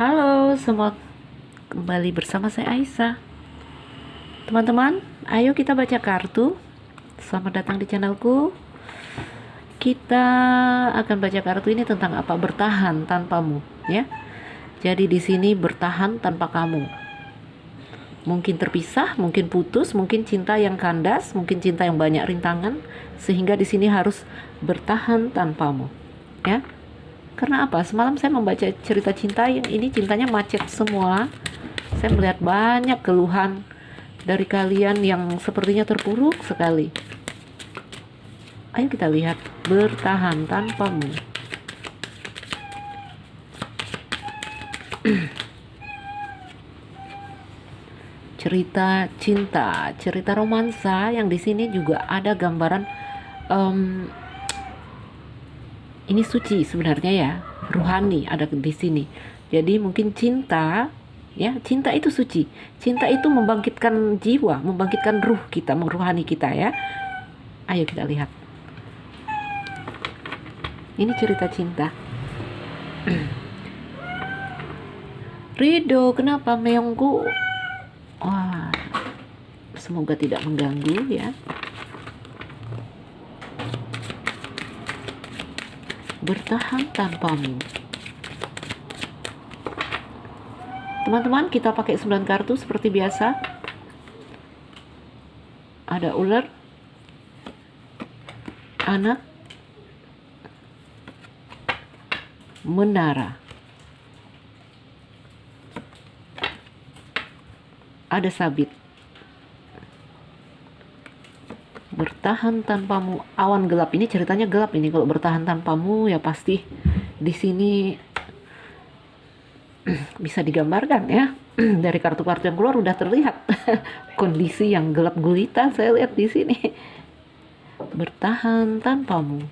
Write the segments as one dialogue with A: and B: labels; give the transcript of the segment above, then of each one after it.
A: Halo semua, kembali bersama saya Aisyah. Teman-teman, ayo kita baca kartu. Selamat datang di channelku. Kita akan baca kartu ini tentang apa? Bertahan tanpamu, ya. Jadi di sini bertahan tanpa kamu. Mungkin terpisah, mungkin putus, mungkin cinta yang kandas, mungkin cinta yang banyak rintangan, sehingga di sini harus bertahan tanpamu, ya. Karena apa? Semalam saya membaca cerita cinta yang ini cintanya macet semua. Saya melihat banyak keluhan dari kalian yang sepertinya terpuruk sekali. Ayo kita lihat bertahan tanpamu. Cerita cinta, cerita romansa yang di sini juga ada gambaran ini suci sebenarnya ya, ruhani ada di sini. Jadi mungkin cinta, ya, cinta itu suci. Cinta itu membangkitkan jiwa, membangkitkan ruh kita, meruhani kita ya. Ayo kita lihat. Ini cerita cinta. Ridho, kenapa meongku? Wah, semoga tidak mengganggu ya. Bertahan tanpamu. Teman-teman, kita pakai 9 kartu seperti biasa. Ada ular, anak, menara, ada sabit. Bertahan tanpamu, awan gelap. Ini ceritanya gelap ini. Kalau bertahan tanpamu ya pasti di sini bisa digambarkan ya. Dari kartu-kartu yang keluar udah terlihat kondisi yang gelap gulita saya lihat di sini. Bertahan tanpamu.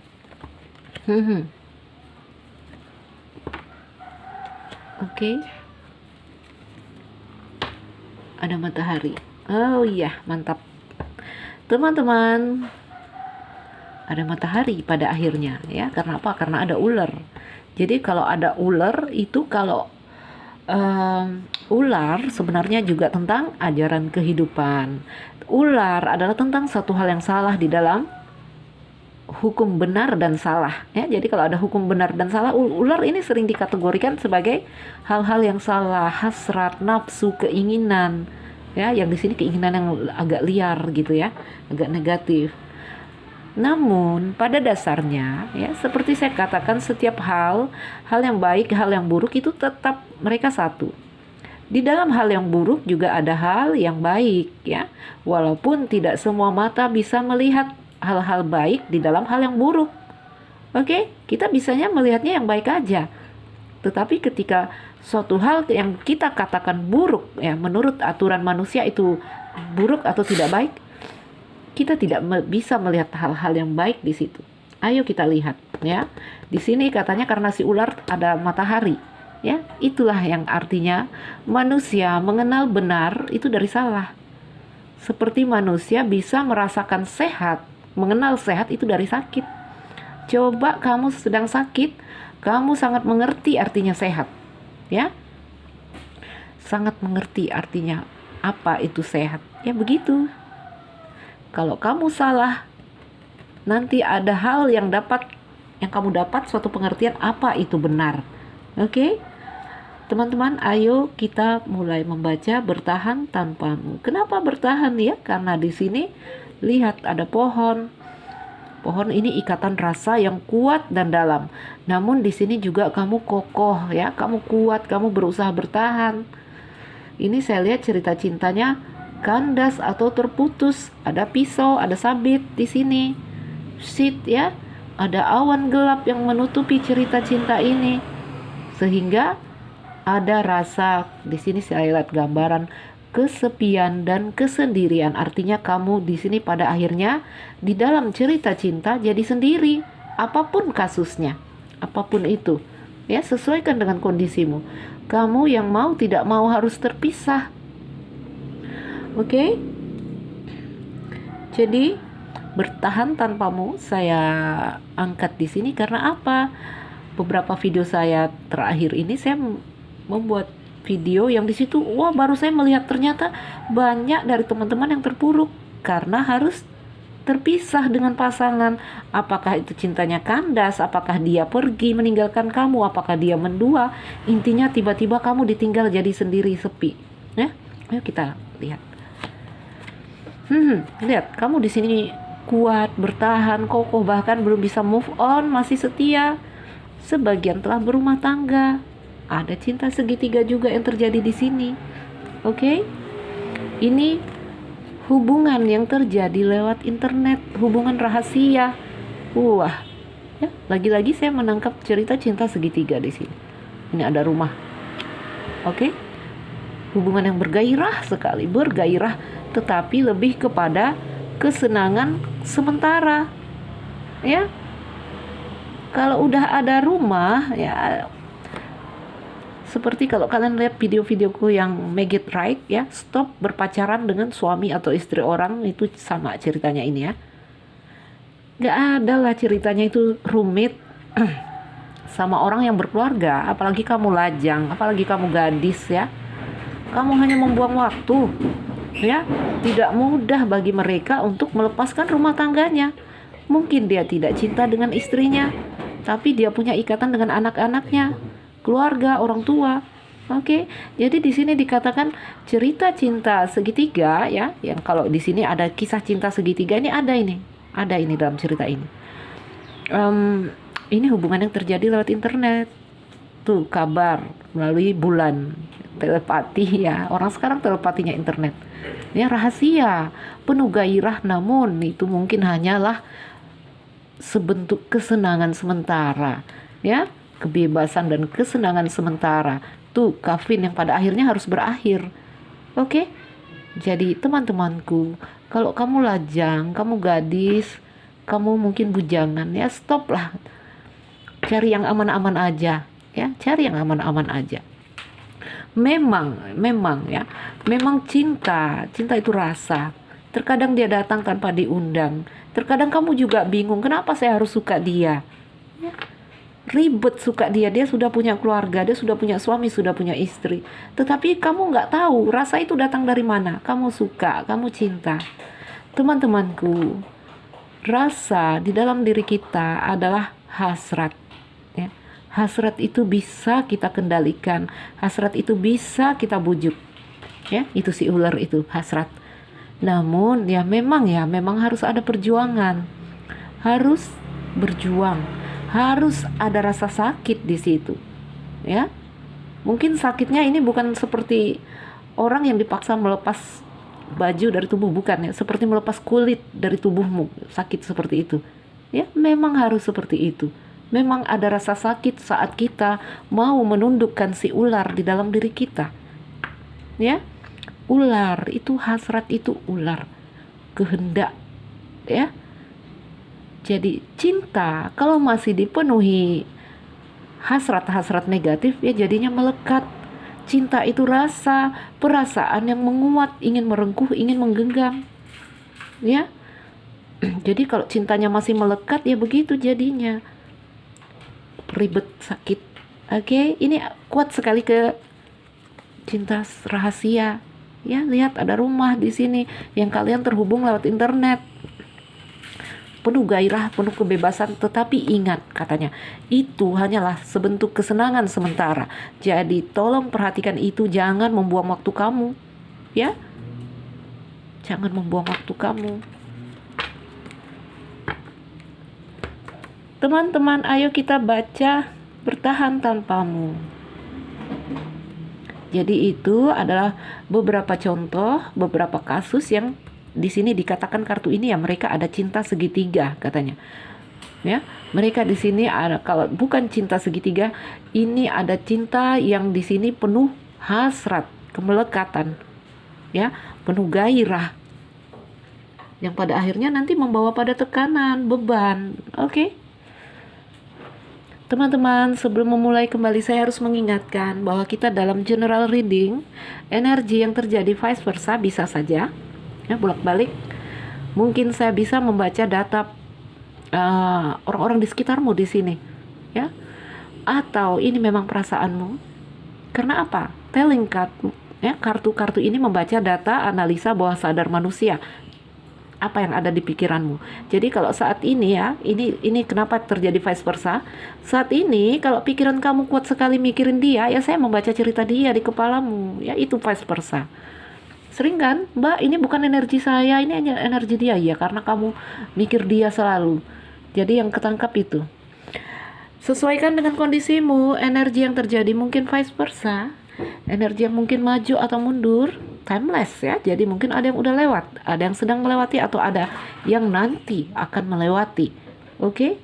A: Oke. Ada matahari. Oh iya, mantap. Teman-teman, ada matahari pada akhirnya ya. Karena apa? Karena ada ular. Jadi kalau ada ular itu ular sebenarnya juga tentang ajaran kehidupan. Ular adalah tentang satu hal yang salah di dalam hukum benar dan salah ya. Jadi kalau ada hukum benar dan salah, ular ini sering dikategorikan sebagai hal-hal yang salah, hasrat, nafsu, keinginan ya, yang di sini keinginan yang agak liar gitu ya, agak negatif. Namun pada dasarnya ya, seperti saya katakan, setiap hal yang baik, hal yang buruk itu tetap mereka satu. Di dalam hal yang buruk juga ada hal yang baik ya. Walaupun tidak semua mata bisa melihat hal-hal baik di dalam hal yang buruk. Oke, kita bisanya melihatnya yang baik aja. Tetapi ketika suatu hal yang kita katakan buruk ya, menurut aturan manusia itu buruk atau tidak baik, kita tidak bisa melihat hal-hal yang baik di situ. Ayo kita lihat ya. Di sini katanya karena si ular ada matahari ya. Itulah yang artinya manusia mengenal benar itu dari salah. Seperti manusia bisa merasakan sehat, mengenal sehat itu dari sakit. Coba kamu sedang sakit, kamu sangat mengerti artinya sehat ya. Sangat mengerti artinya apa itu sehat. Ya begitu. Kalau kamu salah, nanti ada hal yang kamu dapat suatu pengertian apa itu benar. Oke? Teman-teman, ayo kita mulai membaca bertahan tanpamu. Kenapa bertahan ya? Karena di sini lihat ada pohon. Pohon ini ikatan rasa yang kuat dan dalam. Namun di sini juga kamu kokoh ya, kamu kuat, kamu berusaha bertahan. Ini saya lihat cerita cintanya kandas atau terputus. Ada pisau, ada sabit di sini. Sheet ya, ada awan gelap yang menutupi cerita cinta ini. Sehingga ada rasa, di sini saya lihat gambaran kesepian dan kesendirian. Artinya kamu di sini pada akhirnya di dalam cerita cinta jadi sendiri. Apapun kasusnya, apapun itu ya, sesuaikan dengan kondisimu. Kamu yang mau tidak mau harus terpisah. Oke? Jadi bertahan tanpamu saya angkat di sini karena apa? Beberapa video saya terakhir ini saya membuat video yang di situ, wah, baru saya melihat ternyata banyak dari teman-teman yang terpuruk karena harus terpisah dengan pasangan. Apakah itu cintanya kandas, apakah dia pergi meninggalkan kamu, apakah dia mendua, intinya tiba-tiba kamu ditinggal jadi sendiri, sepi. Ya, ayo kita lihat. Lihat, kamu di sini kuat, bertahan, kokoh, bahkan belum bisa move on, masih setia. Sebagian telah berumah tangga. Ada cinta segitiga juga yang terjadi di sini. Oke? Ini hubungan yang terjadi lewat internet, hubungan rahasia. Wah, ya, lagi-lagi saya menangkap cerita cinta segitiga di sini. Ini ada rumah. Oke? Hubungan yang bergairah sekali, bergairah, tetapi lebih kepada kesenangan sementara. Ya. Kalau udah ada rumah, ya, seperti kalau kalian lihat video-videoku yang make it right, ya, stop berpacaran dengan suami atau istri orang, itu sama ceritanya ini, ya. Gak ada lah ceritanya itu rumit sama orang yang berkeluarga, apalagi kamu lajang, apalagi kamu gadis, ya. Kamu hanya membuang waktu, ya. Tidak mudah bagi mereka untuk melepaskan rumah tangganya. Mungkin dia tidak cinta dengan istrinya, tapi dia punya ikatan dengan anak-anaknya, keluarga, orang tua. Oke, jadi di sini dikatakan cerita cinta segitiga, ya, yang kalau di sini ada kisah cinta segitiga, ini ada ini dalam cerita ini. Ini hubungan yang terjadi lewat internet, tuh kabar melalui bulan, telepati, ya. Orang sekarang telepatinya internet. Ini rahasia, penuh gairah, namun itu mungkin hanyalah sebentuk kesenangan sementara, ya, kebebasan dan kesenangan sementara. Tuh kafin yang pada akhirnya harus berakhir. Oke? Jadi teman-temanku, kalau kamu lajang, kamu gadis, kamu mungkin bujangan, ya, stop lah. Cari yang aman-aman aja, ya, cari yang aman-aman aja. Memang ya, memang cinta itu rasa. Terkadang dia datang tanpa diundang. Terkadang kamu juga bingung, kenapa saya harus suka dia? Ya, ribet suka dia sudah punya keluarga, dia sudah punya suami, sudah punya istri. Tetapi kamu nggak tahu rasa itu datang dari mana. Kamu suka, kamu cinta. Teman-temanku, rasa di dalam diri kita adalah hasrat. Ya. Hasrat itu bisa kita kendalikan, hasrat itu bisa kita bujuk. Ya, itu si ular itu, hasrat. Namun ya memang harus ada perjuangan. Harus berjuang. Harus ada rasa sakit di situ. Ya. Mungkin sakitnya ini bukan seperti orang yang dipaksa melepas baju dari tubuh, bukan, ya, seperti melepas kulit dari tubuhmu, sakit seperti itu. Ya, memang harus seperti itu. Memang ada rasa sakit saat kita mau menundukkan si ular di dalam diri kita. Ya. Ular itu, hasrat itu ular, kehendak, ya. Jadi cinta kalau masih dipenuhi hasrat-hasrat negatif, ya jadinya melekat. Cinta itu rasa, perasaan yang menguat, ingin merengkuh, ingin menggenggam, ya. Jadi kalau cintanya masih melekat, ya begitu jadinya, ribet, sakit. Oke, ini kuat sekali ke cinta rahasia. Ya, lihat ada rumah di sini yang kalian terhubung lewat internet. Penuh gairah, penuh kebebasan, tetapi ingat katanya, itu hanyalah sebentuk kesenangan sementara. Jadi tolong perhatikan itu, jangan membuang waktu kamu. Ya. Jangan membuang waktu kamu. Teman-teman, ayo kita baca Bertahan Tanpamu. Jadi itu adalah beberapa contoh, beberapa kasus yang di sini dikatakan kartu ini, ya, mereka ada cinta segitiga katanya. Ya, mereka di sini ada, kalau bukan cinta segitiga, ini ada cinta yang di sini penuh hasrat, kemelekatan, ya, penuh gairah, yang pada akhirnya nanti membawa pada tekanan, beban. Oke? Teman-teman, sebelum memulai kembali saya harus mengingatkan bahwa kita dalam general reading, energi yang terjadi vice versa bisa saja, ya, bolak-balik. Mungkin saya bisa membaca data orang-orang di sekitarmu di sini, ya. Atau ini memang perasaanmu, Karena apa? Telling card, ya, kartu-kartu ini membaca data analisa bawah sadar manusia. Apa yang ada di pikiranmu. Jadi kalau saat ini ya, ini kenapa terjadi vice versa? Saat ini kalau pikiran kamu kuat sekali mikirin dia, ya saya membaca cerita dia di kepalamu, ya itu vice versa. Sering kan, Mbak, ini bukan energi saya, ini hanya energi dia. Ya karena kamu mikir dia selalu. Jadi yang ketangkap itu. Sesuaikan dengan kondisimu, energi yang terjadi mungkin vice versa. Energi yang mungkin maju atau mundur, timeless ya. Jadi mungkin ada yang udah lewat, ada yang sedang melewati, atau ada yang nanti akan melewati. Oke?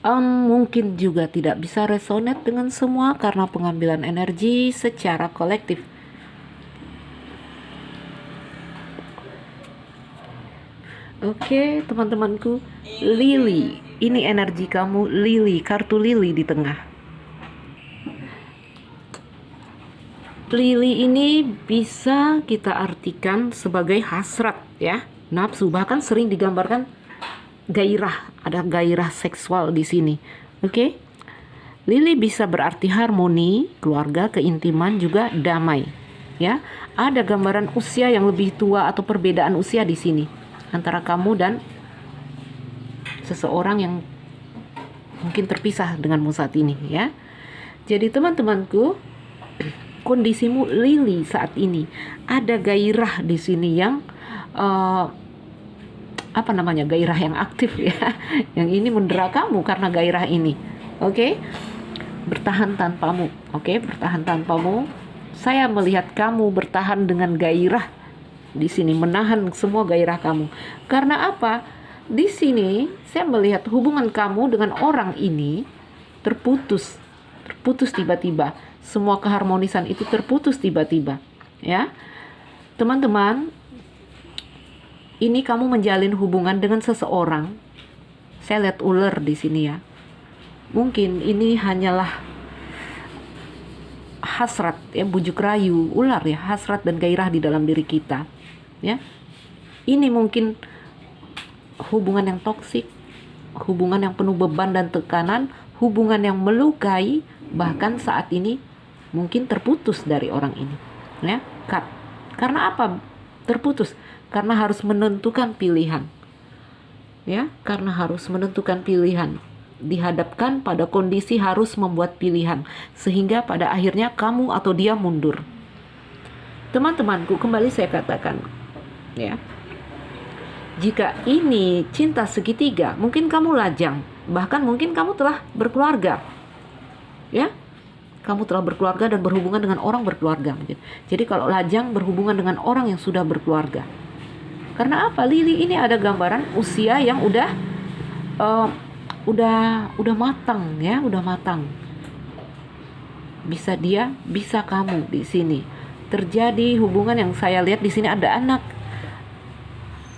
A: Mungkin juga tidak bisa resonate dengan semua karena pengambilan energi secara kolektif. Oke, teman-temanku, Lily, ini energi kamu, Lily, kartu Lily di tengah. Lily ini bisa kita artikan sebagai hasrat ya, nafsu, bahkan sering digambarkan gairah, ada gairah seksual di sini. Oke? Lily bisa berarti harmoni, keluarga, keintiman, juga damai. Ya, ada gambaran usia yang lebih tua atau perbedaan usia di sini antara kamu dan seseorang yang mungkin terpisah denganmu saat ini ya. Jadi teman-temanku, kondisimu Lily saat ini ada gairah di sini yang gairah yang aktif ya. Yang ini mendera kamu karena gairah ini. Oke? Bertahan tanpamu. Oke, bertahan tanpamu. Saya melihat kamu bertahan dengan gairah di sini, menahan semua gairah kamu. Karena apa? Di sini saya melihat hubungan kamu dengan orang ini terputus tiba-tiba. Semua keharmonisan itu terputus tiba-tiba, ya. Teman-teman, ini kamu menjalin hubungan dengan seseorang. Saya lihat ular di sini ya. Mungkin ini hanyalah hasrat ya, bujuk rayu ular ya, hasrat dan gairah di dalam diri kita, ya. Ini mungkin hubungan yang toksik, hubungan yang penuh beban dan tekanan, hubungan yang melukai, bahkan saat ini mungkin terputus dari orang ini, ya. Karena apa terputus? Karena harus menentukan pilihan, ya. Karena harus menentukan pilihan, dihadapkan pada kondisi harus membuat pilihan, sehingga pada akhirnya kamu atau dia mundur. Teman-temanku, kembali saya katakan, ya. Jika ini cinta segitiga, mungkin kamu lajang, bahkan mungkin kamu telah berkeluarga, ya. Kamu telah berkeluarga dan berhubungan dengan orang berkeluarga mungkin. Jadi kalau lajang berhubungan dengan orang yang sudah berkeluarga. Karena apa? Lily ini ada gambaran usia yang udah matang ya, udah matang. Bisa dia, bisa kamu di sini. Terjadi hubungan yang saya lihat di sini ada anak.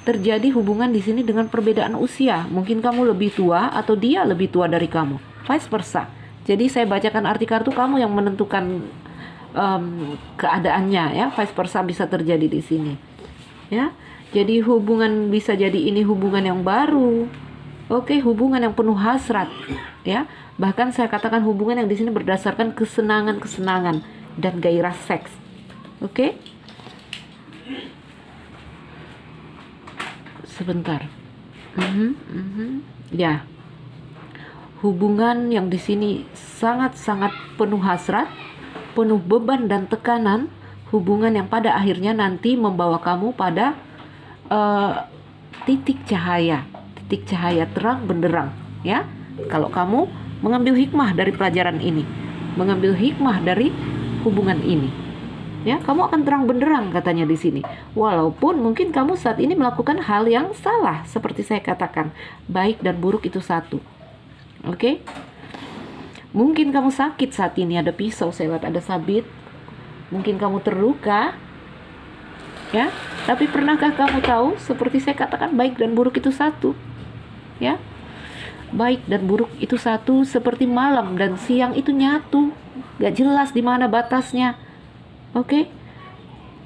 A: Terjadi hubungan di sini dengan perbedaan usia. Mungkin kamu lebih tua atau dia lebih tua dari kamu. Vice versa. Jadi saya bacakan arti kartu, kamu yang menentukan keadaannya ya. Vice versa bisa terjadi di sini. Ya. Jadi hubungan bisa jadi ini hubungan yang baru. Oke, hubungan yang penuh hasrat ya. Bahkan saya katakan hubungan yang di sini berdasarkan kesenangan-kesenangan dan gairah seks. Oke? Sebentar. Ya. Hubungan yang di sini sangat-sangat penuh hasrat, penuh beban dan tekanan, hubungan yang pada akhirnya nanti membawa kamu pada titik cahaya terang benderang, ya. Kalau kamu mengambil hikmah dari pelajaran ini, mengambil hikmah dari hubungan ini, ya, kamu akan terang benderang katanya di sini. Walaupun mungkin kamu saat ini melakukan hal yang salah, seperti saya katakan, baik dan buruk itu satu. Oke? Mungkin kamu sakit saat ini, ada pisau, saya lihat ada sabit. Mungkin kamu terluka, ya. Tapi pernahkah kamu tahu, seperti saya katakan, baik dan buruk itu satu, ya. Baik dan buruk itu satu, seperti malam dan siang itu nyatu, gak jelas di mana batasnya. Oke?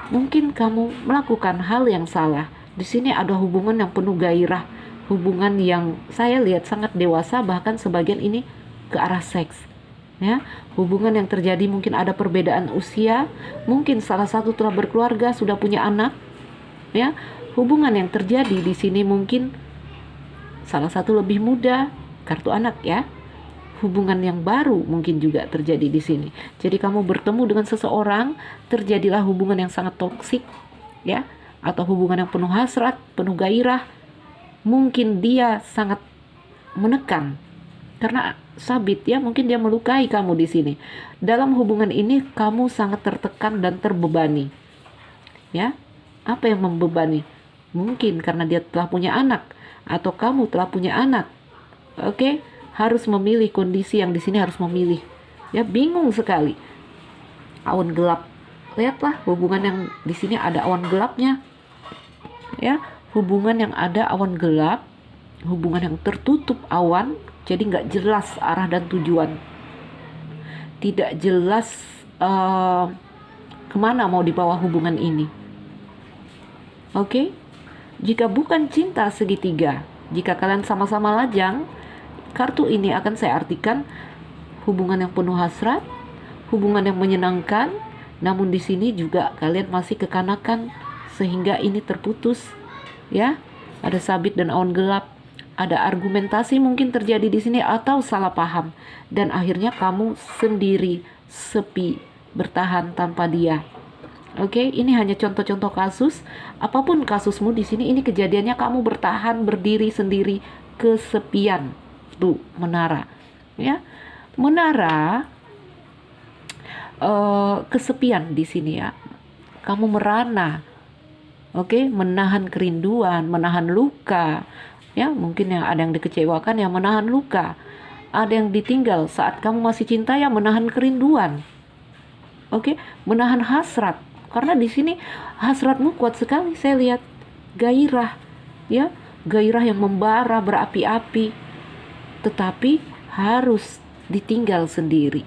A: Mungkin kamu melakukan hal yang salah. Di sini ada hubungan yang penuh gairah, hubungan yang saya lihat sangat dewasa, bahkan sebagian ini ke arah seks. Ya, hubungan yang terjadi mungkin ada perbedaan usia, mungkin salah satu telah berkeluarga, sudah punya anak. Ya, hubungan yang terjadi di sini mungkin salah satu lebih muda, kartu anak ya. Hubungan yang baru mungkin juga terjadi di sini. Jadi kamu bertemu dengan seseorang, terjadilah hubungan yang sangat toksik, ya, atau hubungan yang penuh hasrat, penuh gairah. Mungkin dia sangat menekan karena sabit ya, mungkin dia melukai kamu di sini. Dalam hubungan ini kamu sangat tertekan dan terbebani. Ya, apa yang membebani? Mungkin karena dia telah punya anak atau kamu telah punya anak. Oke, harus memilih, kondisi yang di sini harus memilih. Ya, bingung sekali. Awan gelap. Lihatlah hubungan yang di sini ada awan gelapnya. Ya, hubungan yang ada awan gelap, hubungan yang tertutup awan, jadi nggak jelas arah dan tujuan. Tidak jelas kemana mau dibawa hubungan ini. Oke? Jika bukan cinta segitiga, jika kalian sama-sama lajang, kartu ini akan saya artikan hubungan yang penuh hasrat, hubungan yang menyenangkan, namun di sini juga kalian masih kekanakan sehingga ini terputus. Ya, ada sabit dan awan gelap, ada argumentasi mungkin terjadi di sini atau salah paham, dan akhirnya kamu sendiri, sepi, bertahan tanpa dia. Oke, ini hanya contoh-contoh kasus. Apapun kasusmu di sini, ini kejadiannya kamu bertahan berdiri sendiri, kesepian. Tuh, menara, ya, menara, kesepian di sini ya. Kamu merana, oke, menahan kerinduan, menahan luka, ya, mungkin yang ada yang dikecewakan, yang menahan luka, ada yang ditinggal saat kamu masih cinta, ya, menahan kerinduan, oke, menahan hasrat, karena di sini hasratmu kuat sekali, saya lihat gairah, ya, gairah yang membara berapi-api. Tetapi harus ditinggal sendiri.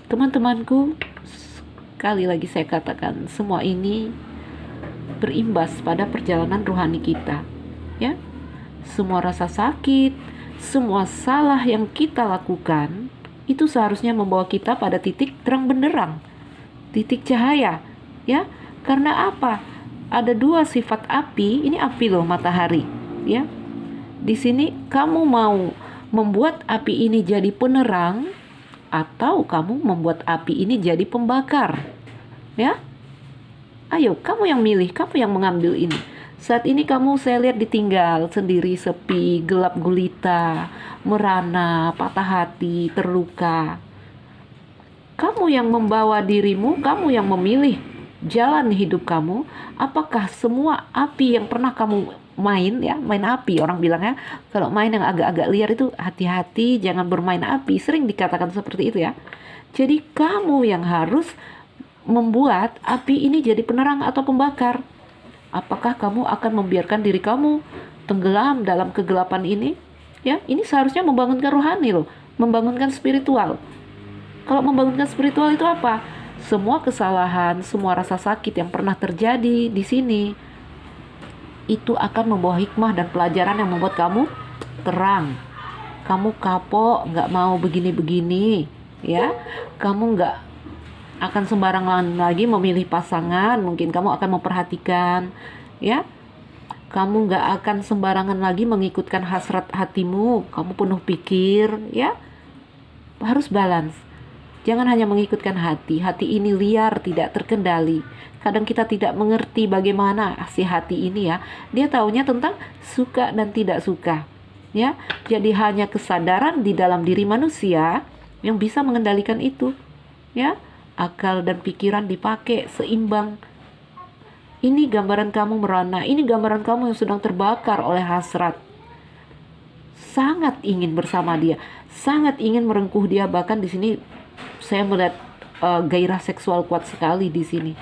A: Teman-temanku, sekali lagi saya katakan, semua ini berimbas pada perjalanan rohani kita. Ya, semua rasa sakit, semua salah yang kita lakukan, itu seharusnya membawa kita pada titik terang benderang, titik cahaya. Ya, karena apa? Ada dua sifat api, ini api loh, matahari. Ya, di sini kamu mau membuat api ini jadi penerang atau kamu membuat api ini jadi pembakar. Ya, ayo kamu yang milih, kamu yang mengambil ini. Saat ini kamu, saya lihat, ditinggal sendiri, sepi, gelap gulita, merana, patah hati, terluka. Kamu yang membawa dirimu, kamu yang memilih jalan hidup kamu. Apakah semua api yang pernah kamu main, ya, main api, orang bilangnya kalau main yang agak-agak liar itu hati-hati, jangan bermain api, sering dikatakan seperti itu ya. Jadi kamu yang harus membuat api ini jadi penerang atau pembakar. Apakah kamu akan membiarkan diri kamu tenggelam dalam kegelapan ini? Ya, ini seharusnya membangunkan rohani loh, membangunkan spiritual. Kalau membangunkan spiritual itu apa? Semua kesalahan, semua rasa sakit yang pernah terjadi di sini, itu akan membawa hikmah dan pelajaran yang membuat kamu terang. Kamu kapok, gak mau begini-begini, ya. Kamu gak akan sembarangan lagi memilih pasangan. Mungkin kamu akan memperhatikan, ya. Kamu gak akan sembarangan lagi mengikutkan hasrat hatimu. Kamu penuh pikir, ya. Harus balance. Jangan hanya mengikutkan hati. Hati ini liar, tidak terkendali. Kadang kita tidak mengerti bagaimana si hati ini ya. Dia taunya tentang suka dan tidak suka. Ya, jadi hanya kesadaran di dalam diri manusia yang bisa mengendalikan itu. Ya, akal dan pikiran dipakai seimbang. Ini gambaran kamu merana. Ini gambaran kamu yang sedang terbakar oleh hasrat. Sangat ingin bersama dia, sangat ingin merengkuh dia. Bahkan di sini saya melihat gairah seksual kuat sekali di sini.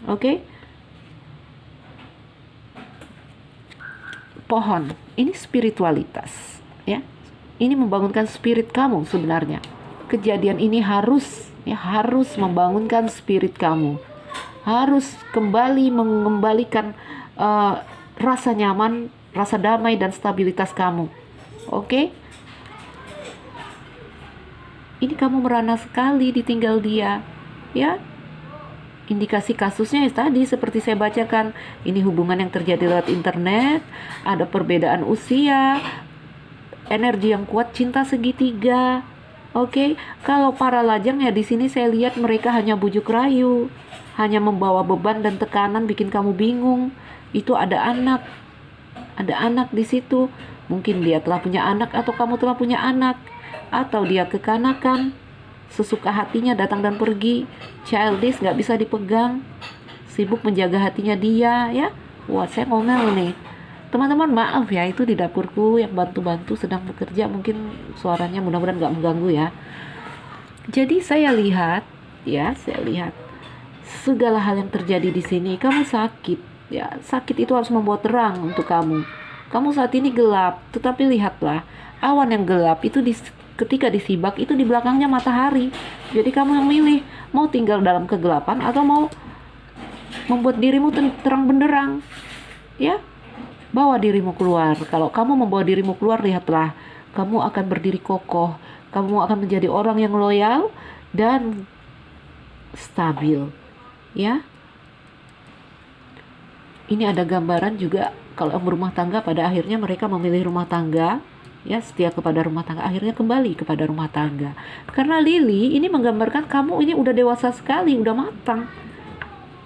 A: Oke. Pohon, ini spiritualitas, ya. Ini membangunkan spirit kamu sebenarnya. Kejadian ini harus membangunkan spirit kamu. Harus kembali mengembalikan rasa nyaman, rasa damai dan stabilitas kamu. Oke? Ini kamu merana sekali ditinggal dia, ya. Indikasi kasusnya tadi seperti saya bacakan, ini hubungan yang terjadi lewat internet, ada perbedaan usia, energi yang kuat, cinta segitiga. Oke, kalau para lajang ya di sini saya lihat mereka hanya bujuk rayu, hanya membawa beban dan tekanan bikin kamu bingung. Itu ada anak di situ. Mungkin dia telah punya anak atau kamu telah punya anak, atau dia kekanakan, sesuka hatinya datang dan pergi, childish, nggak bisa dipegang, sibuk menjaga hatinya dia, ya. Wah, saya ngomel nih. Teman-teman maaf ya, itu di dapurku yang bantu-bantu sedang bekerja, mungkin suaranya mudah-mudahan nggak mengganggu ya. Jadi saya lihat segala hal yang terjadi di sini. Kamu sakit, ya. Sakit itu harus membawa terang untuk kamu. Kamu saat ini gelap, tetapi lihatlah, awan yang gelap itu ketika disibak itu di belakangnya matahari. Jadi kamu yang milih, mau tinggal dalam kegelapan atau mau membuat dirimu terang benderang, ya. Bawa dirimu keluar. Kalau kamu membawa dirimu keluar, lihatlah, kamu akan berdiri kokoh. Kamu akan menjadi orang yang loyal dan stabil, ya. Ini ada gambaran juga kalau berumah tangga, pada akhirnya mereka memilih rumah tangga, ya, setia kepada rumah tangga, akhirnya kembali kepada rumah tangga. Karena Lili ini menggambarkan kamu ini udah dewasa sekali, udah matang,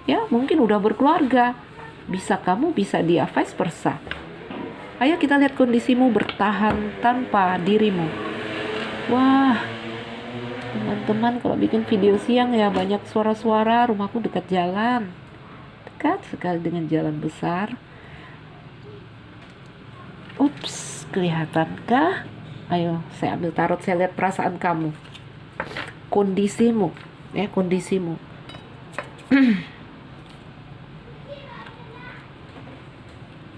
A: ya, mungkin udah berkeluarga. Bisa kamu, bisa dia, vice versa. Ayo kita lihat kondisimu bertahan tanpa dirimu. Wah, teman-teman, kalau bikin video siang ya banyak suara-suara. Rumahku dekat jalan, dekat sekali dengan jalan besar. Ups, kelihatankah? Ayo saya ambil tarot, saya lihat perasaan kamu, kondisimu, ya, kondisimu.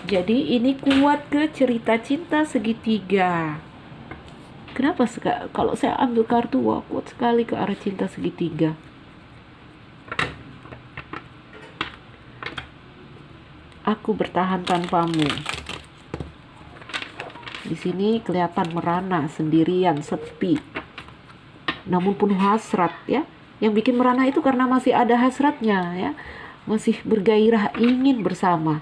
A: Jadi ini kuat ke cerita cinta segitiga. Kenapa kalau saya ambil kartu, wah, kuat sekali ke arah cinta segitiga. Aku bertahan tanpamu. Di sini kelihatan merana, sendirian, sepi, namun penuh hasrat, ya. Yang bikin merana itu karena masih ada hasratnya, ya, masih bergairah ingin bersama.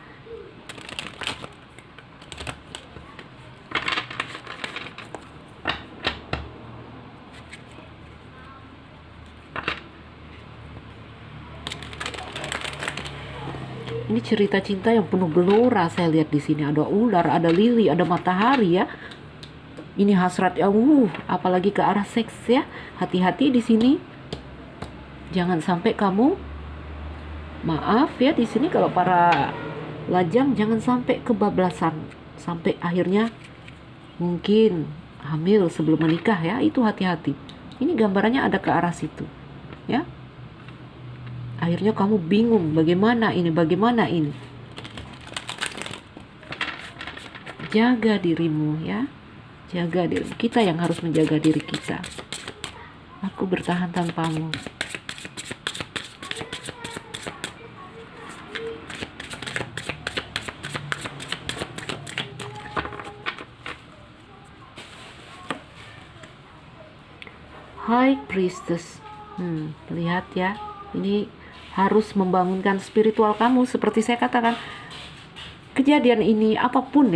A: Ini cerita cinta yang penuh gelora. Saya lihat di sini ada ular, ada lili, ada matahari, ya. Ini hasrat ya, apalagi ke arah seks, ya. Hati-hati di sini. Jangan sampai kamu, maaf ya, di sini kalau para lajang jangan sampai kebablasan, sampai akhirnya mungkin hamil sebelum menikah, ya. Itu hati-hati. Ini gambarannya ada ke arah situ, ya. Akhirnya kamu bingung, bagaimana ini. Jaga dirimu, ya. Jaga diri. Kita yang harus menjaga diri kita. Aku bertahan tanpamu. High Priestess. Lihat ya. Ini harus membangunkan spiritual kamu. Seperti saya katakan, kejadian ini apapun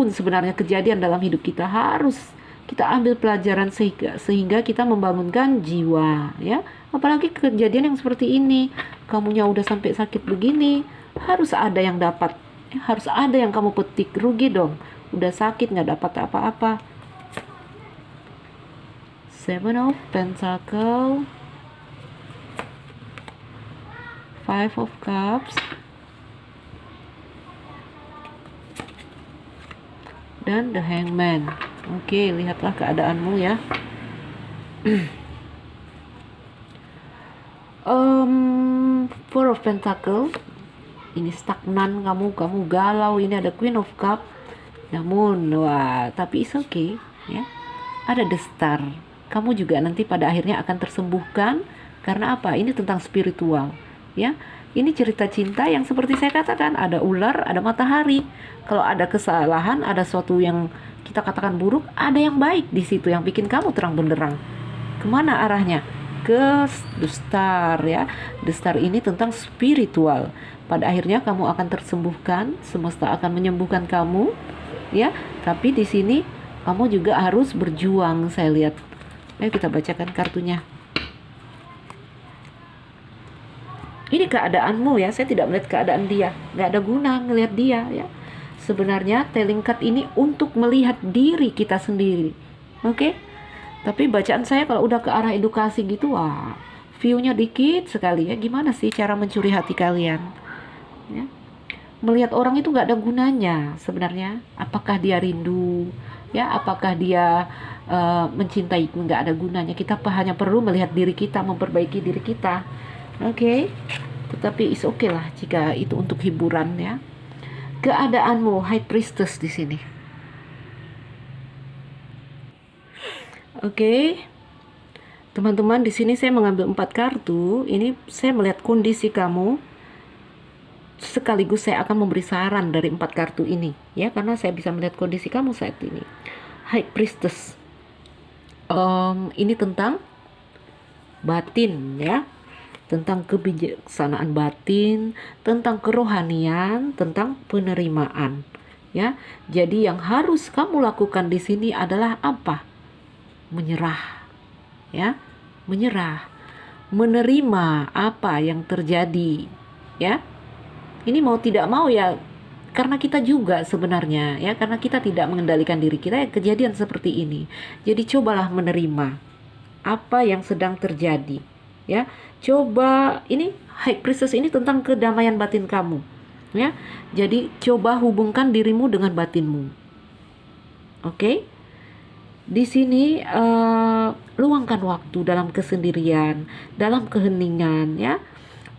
A: sebenarnya kejadian dalam hidup kita, harus kita ambil pelajaran sehingga kita membangunkan jiwa, ya. Apalagi kejadian yang seperti ini, kamunya udah sampai sakit begini, harus ada yang dapat, harus ada yang kamu petik. Rugi dong, udah sakit nggak dapat apa-apa. Seven of Pentacles, Five of Cups, dan The Hangman. Oke, lihatlah keadaanmu, ya. Four of Pentacles, ini stagnan kamu galau. Ini ada Queen of Cup, namun wah, tapi it's okay, ya. Ada The Star. Kamu juga nanti pada akhirnya akan tersembuhkan. Karena apa? Ini tentang spiritual, ya. Ini cerita cinta yang seperti saya katakan, ada ular, ada matahari. Kalau ada kesalahan, ada sesuatu yang kita katakan buruk, ada yang baik di situ yang bikin kamu terang benderang Kemana arahnya? Ke the star ya. The star ini tentang spiritual. Pada akhirnya kamu akan tersembuhkan, semesta akan menyembuhkan kamu ya. Tapi di sini kamu juga harus berjuang, saya lihat. Ayo kita bacakan kartunya. Ini keadaanmu ya, saya tidak melihat keadaan dia. Nggak ada guna ngelihat dia ya. Sebenarnya telling card ini untuk melihat diri kita sendiri. Oke? Tapi bacaan saya kalau udah ke arah edukasi gitu, wah, view-nya dikit sekali ya. Gimana sih cara mencuri hati kalian? Ya. Melihat orang itu nggak ada gunanya sebenarnya. Apakah dia rindu? Ya, apakah dia mencintaiku? Nggak ada gunanya. Kita hanya perlu melihat diri kita, memperbaiki diri kita. Oke, tetapi is okay lah jika itu untuk hiburan ya. Keadaanmu High Priestess di sini. Oke, teman-teman, di sini saya mengambil 4 kartu. Ini saya melihat kondisi kamu. Sekaligus saya akan memberi saran dari 4 kartu ini ya, karena saya bisa melihat kondisi kamu saat ini. High Priestess. Ini tentang batin ya. Tentang kebijaksanaan batin, tentang kerohanian, tentang penerimaan ya. Jadi yang harus kamu lakukan di sini adalah apa? Menyerah ya, menyerah, menerima apa yang terjadi ya. Ini mau tidak mau ya, karena kita juga sebenarnya ya, karena kita tidak mengendalikan diri kita ya, kejadian seperti ini. Jadi cobalah menerima apa yang sedang terjadi ya. Coba, ini High Priestess ini tentang kedamaian batin kamu ya. Jadi coba hubungkan dirimu dengan batinmu. Oke? Di sini luangkan waktu dalam kesendirian, dalam keheningan ya.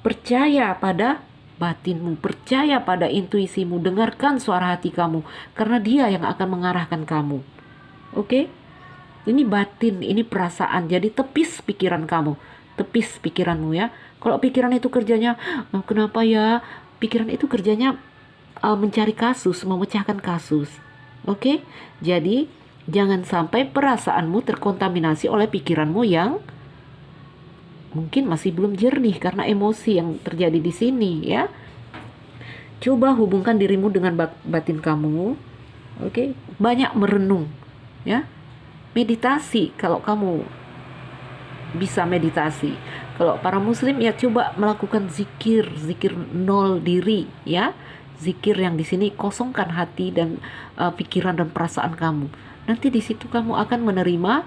A: Percaya pada batinmu, percaya pada intuisimu, dengarkan suara hati kamu, karena dia yang akan mengarahkan kamu. Oke? Ini batin, ini perasaan. Jadi tepis pikiran kamu, tepis pikiranmu ya. Kalau pikiran itu kerjanya kenapa ya, pikiran itu kerjanya mencari kasus, memecahkan kasus. Oke? Jadi jangan sampai perasaanmu terkontaminasi oleh pikiranmu yang mungkin masih belum jernih karena emosi yang terjadi di sini ya. Coba hubungkan dirimu dengan batin kamu. Oke? Banyak merenung ya. Meditasi kalau kamu bisa meditasi. Kalau para muslim ya coba melakukan zikir nol diri ya. Zikir yang di sini kosongkan hati dan pikiran dan perasaan kamu. Nanti di situ kamu akan menerima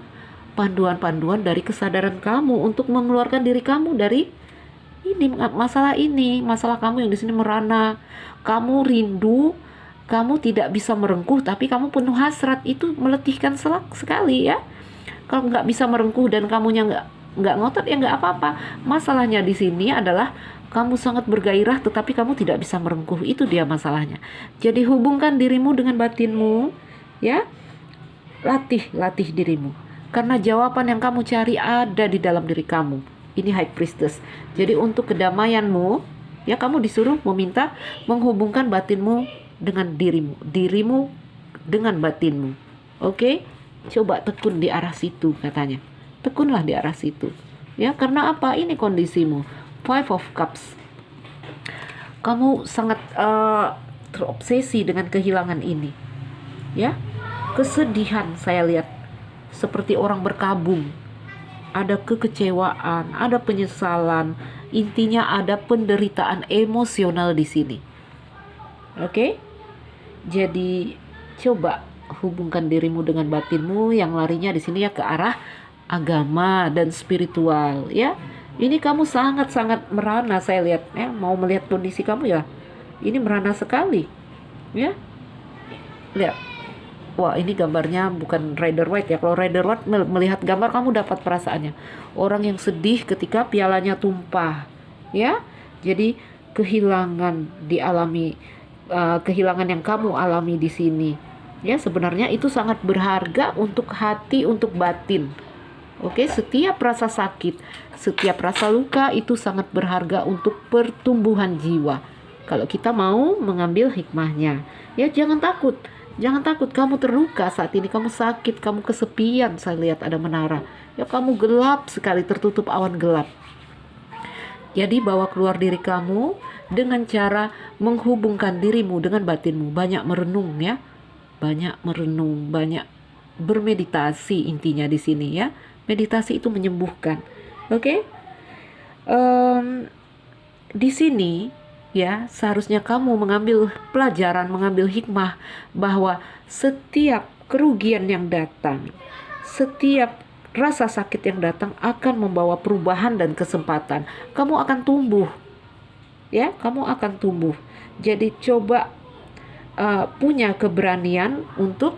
A: panduan-panduan dari kesadaran kamu untuk mengeluarkan diri kamu dari masalah kamu yang di sini merana. Kamu rindu, kamu tidak bisa merengkuh, tapi kamu penuh hasrat. Itu meletihkan sekali ya. Kalau nggak bisa merengkuh dan kamunya nggak ngotot ya nggak apa-apa. Masalahnya di sini adalah kamu sangat bergairah tetapi kamu tidak bisa merengkuh. Itu dia masalahnya. Jadi hubungkan dirimu dengan batinmu ya. Latih dirimu, karena jawaban yang kamu cari ada di dalam diri kamu. Ini High Priestess. Jadi untuk kedamaianmu ya, kamu disuruh menghubungkan batinmu dengan dirimu dengan batinmu. Oke? Coba tekun di arah situ katanya. Tekunlah di arah situ. Ya, karena apa? Ini kondisimu. 5 of Cups. Kamu sangat terobsesi dengan kehilangan ini. Ya? Kesedihan saya lihat. Seperti orang berkabung. Ada kekecewaan, ada penyesalan. Intinya ada penderitaan emosional di sini. Oke? Jadi coba hubungkan dirimu dengan batinmu yang larinya di sini ya ke arah agama dan spiritual ya. Ini kamu sangat-sangat merana saya lihat ya. Mau melihat kondisi kamu ya. Ini merana sekali. Ya. Lihat. Wah, ini gambarnya bukan Rider White ya. Kalau Rider White melihat gambar kamu dapat perasaannya. Orang yang sedih ketika pialanya tumpah. Ya. Jadi kehilangan dialami, kehilangan yang kamu alami di sini. Ya, sebenarnya itu sangat berharga untuk hati, untuk batin. Oke, setiap rasa sakit, setiap rasa luka itu sangat berharga untuk pertumbuhan jiwa. Kalau kita mau mengambil hikmahnya, ya jangan takut. Jangan takut kamu terluka saat ini, kamu sakit, kamu kesepian, saya lihat ada menara. Ya kamu gelap sekali, tertutup awan gelap. Jadi bawa keluar diri kamu dengan cara menghubungkan dirimu dengan batinmu. Banyak merenung ya. Banyak merenung, banyak bermeditasi intinya di sini ya. Meditasi itu menyembuhkan. Oke? Di sini ya seharusnya kamu mengambil pelajaran, mengambil hikmah bahwa setiap kerugian yang datang, setiap rasa sakit yang datang akan membawa perubahan dan kesempatan. Kamu akan tumbuh, ya, kamu akan tumbuh. Jadi coba punya keberanian untuk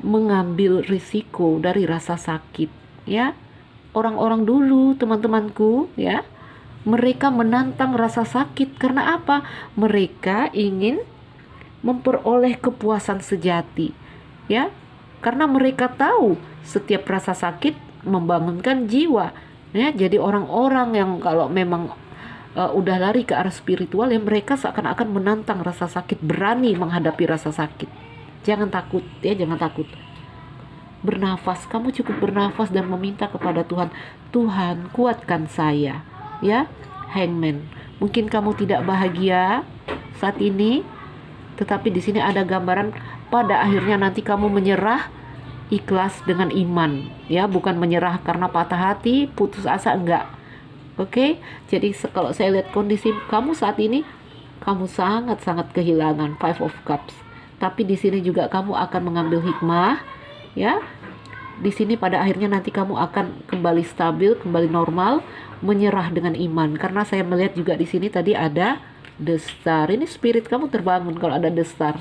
A: mengambil risiko dari rasa sakit, ya. Orang-orang dulu, teman-temanku, ya, mereka menantang rasa sakit karena apa? Mereka ingin memperoleh kepuasan sejati, ya. Karena mereka tahu setiap rasa sakit membangunkan jiwa, ya. Jadi orang-orang yang kalau memang udah lari ke arah spiritual, ya mereka seakan-akan menantang rasa sakit, berani menghadapi rasa sakit. Jangan takut, ya, jangan takut. Bernafas, kamu cukup bernafas dan meminta kepada Tuhan, Tuhan kuatkan saya, ya. Hangman, mungkin kamu tidak bahagia saat ini, tetapi di sini ada gambaran pada akhirnya nanti kamu menyerah ikhlas dengan iman, ya, bukan menyerah karena patah hati, putus asa, enggak. Oke? Jadi kalau saya lihat kondisi kamu saat ini, kamu sangat-sangat kehilangan Five of Cups. Tapi di sini juga kamu akan mengambil hikmah, ya. Di sini pada akhirnya nanti kamu akan kembali stabil, kembali normal, menyerah dengan iman. Karena saya melihat juga di sini tadi ada The Star. Ini spirit kamu terbangun kalau ada The Star.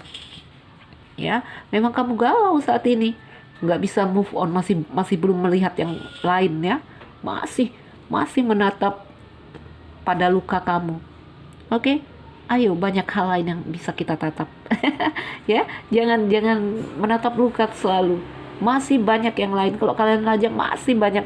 A: Ya, memang kamu galau saat ini, nggak bisa move on, masih belum melihat yang lain, ya. Masih menatap pada luka kamu. Oke? Ayo, banyak hal lain yang bisa kita tatap. Ya, jangan menatap luka selalu. Masih banyak yang lain. Kalau kalian lajang, masih banyak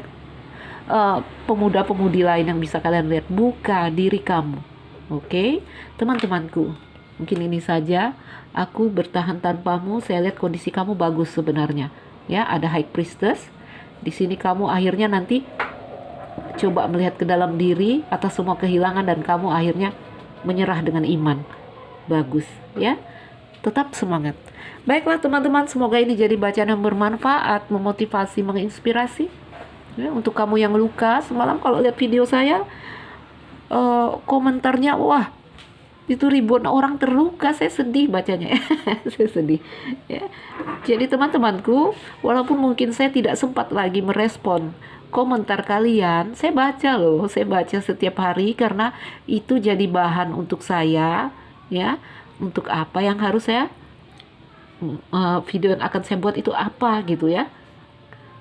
A: pemuda-pemudi lain yang bisa kalian lihat. Buka diri kamu. Oke, teman-temanku, mungkin ini saja. Aku bertahan tanpamu. Saya lihat kondisi kamu bagus sebenarnya. Ya, ada High Priestess. Di sini kamu akhirnya nanti coba melihat ke dalam diri atas semua kehilangan dan kamu akhirnya menyerah dengan iman. Bagus, ya. Tetap semangat. Baiklah teman-teman, semoga ini jadi bacaan yang bermanfaat, memotivasi, menginspirasi. Ya, untuk kamu yang luka semalam kalau lihat video saya, komentarnya, wah, itu ribuan orang terluka, saya sedih bacanya. Saya sedih, ya. Jadi teman-temanku, walaupun mungkin saya tidak sempat lagi merespon komentar kalian, saya baca loh, saya baca setiap hari karena itu jadi bahan untuk saya, ya. Untuk apa yang harus saya video yang akan saya buat itu apa gitu, ya.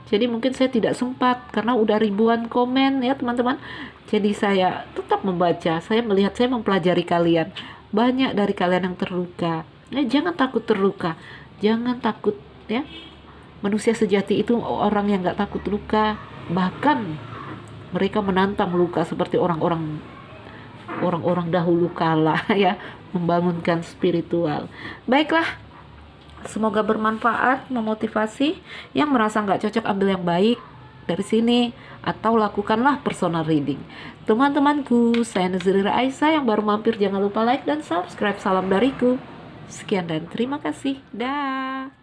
A: Jadi mungkin saya tidak sempat karena udah ribuan komen, ya teman-teman. Jadi saya tetap membaca, saya melihat, saya mempelajari kalian. Banyak dari kalian yang terluka. Jangan takut terluka, jangan takut, ya. Manusia sejati itu orang yang gak takut luka. Bahkan mereka menantang luka seperti orang-orang dahulu kala, ya, membangunkan spiritual. Baiklah, semoga bermanfaat, memotivasi. Yang merasa nggak cocok, ambil yang baik dari sini atau lakukanlah personal reading. Teman-temanku, saya Nazrira Aisyah. Yang baru mampir jangan lupa like dan subscribe. Salam dariku. Sekian dan terima kasih. Dah.